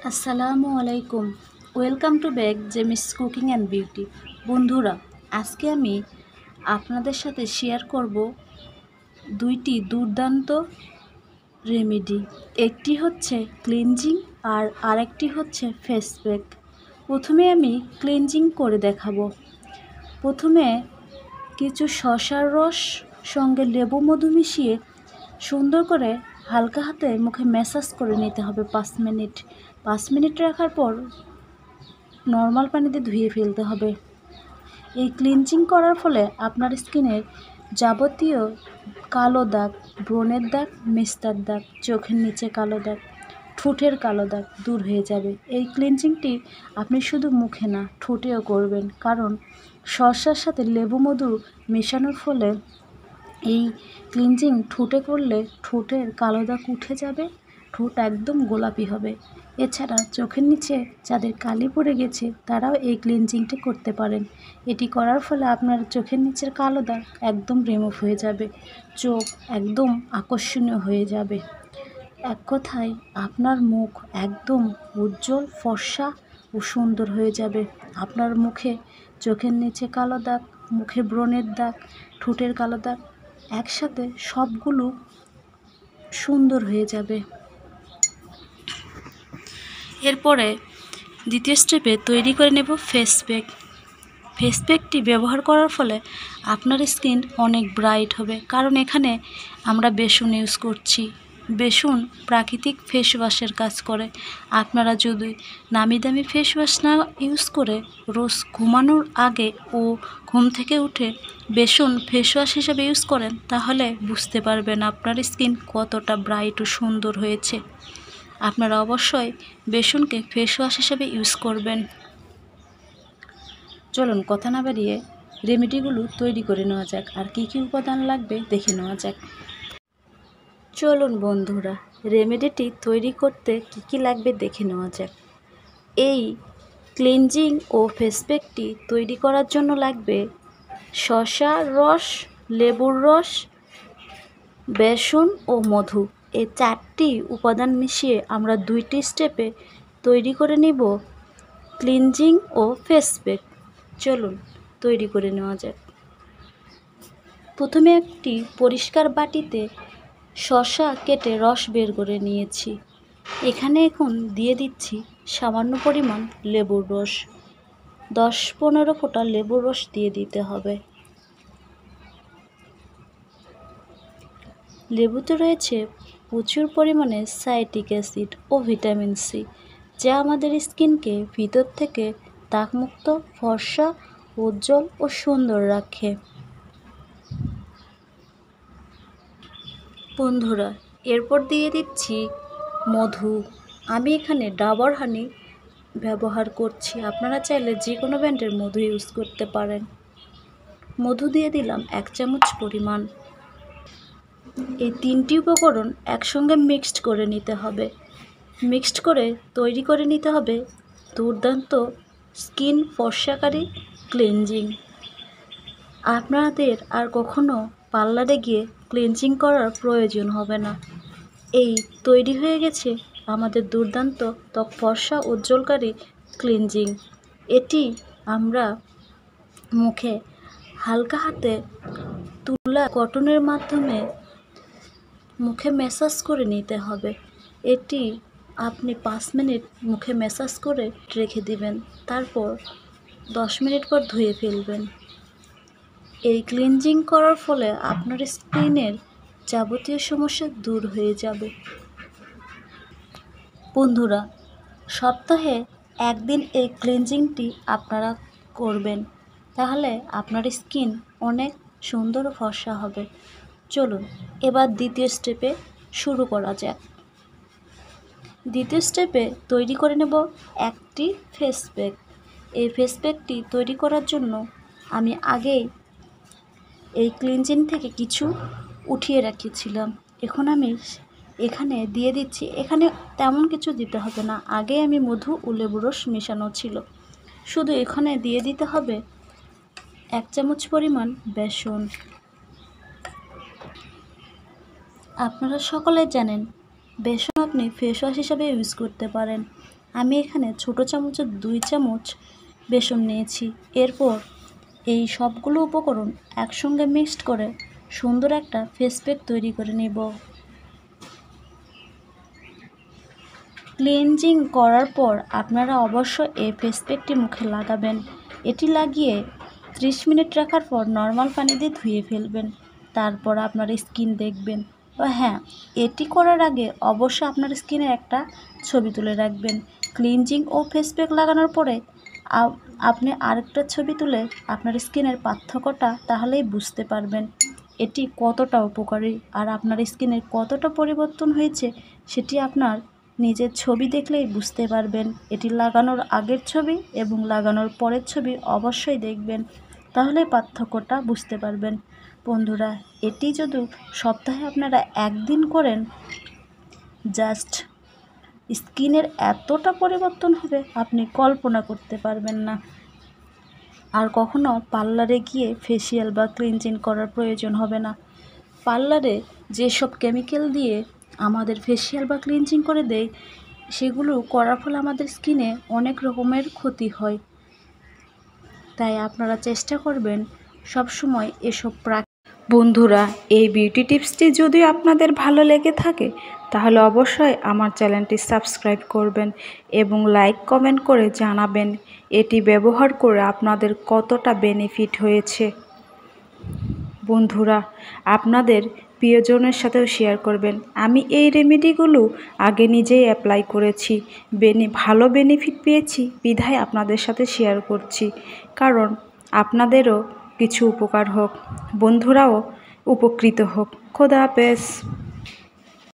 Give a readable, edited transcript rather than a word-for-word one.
আসসালামু আলাইকুম। Welcome to back Jemi's cooking and beauty. বন্ধুরা, আজকে আমি আপনাদের সাথে শেয়ার করব দুইটি দুর্দান্ত রেমেডি। একটি হচ্ছে ক্লিনজিং আর আরেকটি হচ্ছে ফেস প্যাক। প্রথমে আমি ক্লিনজিং করে দেখাবো। প্রথমে কিছু শসার রস সঙ্গে লেবু মধু মিশিয়ে সুন্দর করে হালকা হাতে মুখে ম্যাসাজ করে নিতে হবে 5 মিনিট। 5 মিনিট রাখার পর নর্মাল পানিতে ধুয়ে ফেলতে হবে। এই ক্লিনজিং করার ফলে আপনার স্কিনের যাবতীয় কালো দাগ, ব্রণের দাগ, মেস্তার দাগ, চোখের নিচে কালো দাগ, ঠোঁটের কালো দাগ দূর হয়ে যাবে। এই ক্লিনজিংটি আপনি শুধু মুখে না, ঠোঁটেও করবেন, কারণ শসার সাথে লেবু মধু মেশানোর ফলে এই ক্লিনজিং ঠোঁটে করলে ঠোঁটের কালো দাগ উঠে যাবে, ঠোঁট একদম গোলাপি হবে। এছাড়া চোখের নিচে যাদের কালি পড়ে গেছে তারাও এই ক্লিনজিংটি করতে পারেন। এটি করার ফলে আপনার চোখের নিচের কালো দাগ একদম রিমুভ হয়ে যাবে, চোখ একদম আকর্ষণীয় হয়ে যাবে। এক কথায় আপনার মুখ একদম উজ্জ্বল, ফর্সা ও সুন্দর হয়ে যাবে। আপনার মুখে চোখের নিচে কালো দাগ, মুখে ব্রণের দাগ, ঠোঁটের কালো দাগ একসাথে সবগুলো সুন্দর হয়ে যাবে। এরপরে দ্বিতীয় স্টেপে তৈরি করে নেব ফেস প্যাক। ফেস প্যাকটি ব্যবহার করার ফলে আপনার স্কিন অনেক ব্রাইট হবে, কারণ এখানে আমরা বেসন ইউজ করছি। বেসন প্রাকৃতিক ফেস ওয়াশের কাজ করে। আপনারা যদি নামি দামি ফেস ওয়াশ না ইউজ করে রোজ ঘুমানোর আগে ও ঘুম থেকে উঠে বেসন ফেস ওয়াশ হিসেবে ইউজ করেন, তাহলে বুঝতে পারবেন আপনার স্কিন কতটা ব্রাইট ও সুন্দর হয়েছে। আপনারা অবশ্যই বেসনকে ফেস ওয়াশ হিসেবে ইউজ করবেন। চলুন কথা না বাড়িয়ে রেমেডিগুলো তৈরি করে নেওয়া যাক, আর কী কী উপাদান লাগবে দেখে নেওয়া যাক। চলুন বন্ধুরা, রেমেডিটি তৈরি করতে কী কী লাগবে দেখে নেওয়া যাক। এই ক্লিনজিং ও ফেস প্যাকটি তৈরি করার জন্য লাগবে শসার রস, লেবুর রস, বেসন ও মধু। এই 4টি উপাদান মিশিয়ে আমরা 2টি স্টেপে তৈরি করে নিব ক্লিনজিং ও ফেস প্যাক। চলুন তৈরি করে নেওয়া যাক। প্রথমে একটি পরিষ্কার বাটিতে শসা কেটে রস বের করে নিয়েছি। এখানে এখন দিয়ে দিচ্ছি সামান্য পরিমাণ লেবুর রস। 10-15 ফোঁটা লেবুর রস দিয়ে দিতে হবে। লেবুতে রয়েছে প্রচুর পরিমাণে সাইট্রিক অ্যাসিড ও ভিটামিন সি, যা আমাদের স্কিনকে ভিতর থেকে দাগমুক্ত, ফর্সা, উজ্জ্বল ও সুন্দর রাখে। বন্ধুরা, এরপর দিয়ে দিচ্ছি মধু। আমি এখানে ডাবর হানি ব্যবহার করছি, আপনারা চাইলে যে কোনো ব্র্যান্ডের মধু ইউজ করতে পারেন। মধু দিয়ে দিলাম 1 চামচ পরিমাণ। এই 3টি উপকরণ একসঙ্গে মিক্সড করে নিতে হবে। মিক্সড করে তৈরি করে নিতে হবে দুর্দান্ত স্কিন ফর্সাকারী ক্লিনজিং। আপনাদের আর কখনো পার্লারে গিয়ে ক্লিনজিং করার প্রয়োজন হবে না। এই তৈরি হয়ে গেছে আমাদের দুর্দান্ত ত্বক ফর্সা উজ্জ্বলকারী ক্লিনজিং। এটি আমরা মুখে হালকা হাতে তুলা কটনের মাধ্যমে মুখে ম্যাসাজ করে নিতে হবে। এটি আপনি 5 মিনিট মুখে ম্যাসাজ করে রেখে দিবেন, তারপর 10 মিনিট পর ধুয়ে ফেলবেন। এই ক্লিনজিং করার ফলে আপনার স্কিনের যাবতীয় সমস্যা দূর হয়ে যাবে। বন্ধুরা, সপ্তাহে 1 দিন এই ক্লিনজিংটি আপনারা করবেন, তাহলে আপনার স্কিন অনেক সুন্দর ফর্সা হবে। চলুন এবার দ্বিতীয় স্টেপে শুরু করা যাক। দ্বিতীয় স্টেপে তৈরি করে নেব একটি ফেস প্যাক। এই ফেস প্যাকটি তৈরি করার জন্য আমি আগেই এই ক্লিনজিং থেকে কিছু উঠিয়ে রাখিয়েছিলাম। এখন আমি এখানে দিয়ে দিচ্ছি। এখানে তেমন কিছু দিতে হবে না, আগে আমি মধু ও লেবুর রস মেশানো ছিল। শুধু এখানে দিয়ে দিতে হবে 1 চামচ পরিমাণ বেসন। আপনারা সকলে জানেন বেসন আপনি ফেস ওয়াশ হিসাবে ইউজ করতে পারেন। আমি এখানে ছোটো চামচের 2 চামচ বেসন নিয়েছি। এরপর এই সবগুলো উপকরণ একসঙ্গে মিক্সড করে সুন্দর একটা ফেস প্যাক তৈরি করে নেব। ক্লিনজিং করার পর আপনারা অবশ্যই এই ফেস প্যাকটি মুখে লাগাবেন। এটি লাগিয়ে 30 মিনিট রাখার পর নর্মাল পানি দিয়ে ধুয়ে ফেলবেন। তারপর আপনার স্কিন দেখবেন। ও হ্যাঁ, এটি করার আগে অবশ্যই আপনার স্কিনের একটা ছবি তুলে রাখবেন। ক্লিনজিং ও ফেস প্যাক লাগানোর পরে আপনি আরেকটা ছবি তুলে আপনার স্কিনের পার্থক্যটা তাহলেই বুঝতে পারবেন এটি কতটা উপকারী আর আপনার স্কিনের কতটা পরিবর্তন হয়েছে সেটি আপনার নিজের ছবি দেখলেই বুঝতে পারবেন। এটি লাগানোর আগের ছবি এবং লাগানোর পরের ছবি অবশ্যই দেখবেন, তাহলে পার্থক্যটা বুঝতে পারবেন। বন্ধুরা, এটি যদি সপ্তাহে আপনারা একদিন করেন, জাস্ট স্কিনের এতটা পরিবর্তন হবে আপনি কল্পনা করতে পারবেন না। আর কখনো পার্লারে গিয়ে ফেসিয়াল বা ক্লিনজিং করার প্রয়োজন হবে না। পার্লারে যেসব কেমিক্যাল দিয়ে আমাদের ফেসিয়াল বা ক্লিনজিং করে দেয় সেগুলো করার ফলে আমাদের স্কিনে অনেক রকমের ক্ষতি হয়। তাই আপনারা চেষ্টা করবেন সবসময় এসব বন্ধুরা, এই বিউটি টিপসটি যদি আপনাদের ভালো লেগে থাকে তাহলে অবশ্যই আমার চ্যানেলটি সাবস্ক্রাইব করবেন এবং লাইক কমেন্ট করে জানাবেন এটি ব্যবহার করে আপনাদের কতটা বেনিফিট হয়েছে। বন্ধুরা, আপনাদের প্রিয়জনের সাথেও শেয়ার করবেন। আমি এই রেমেডিগুলো আগে নিজেই অ্যাপ্লাই করেছি, ভালো বেনিফিট পেয়েছি বিধায় আপনাদের সাথে শেয়ার করছি, কারণ আপনাদেরও কিছু উপকার হোক, বন্ধুরাও উপকৃত হোক। খোদা হাফেজ।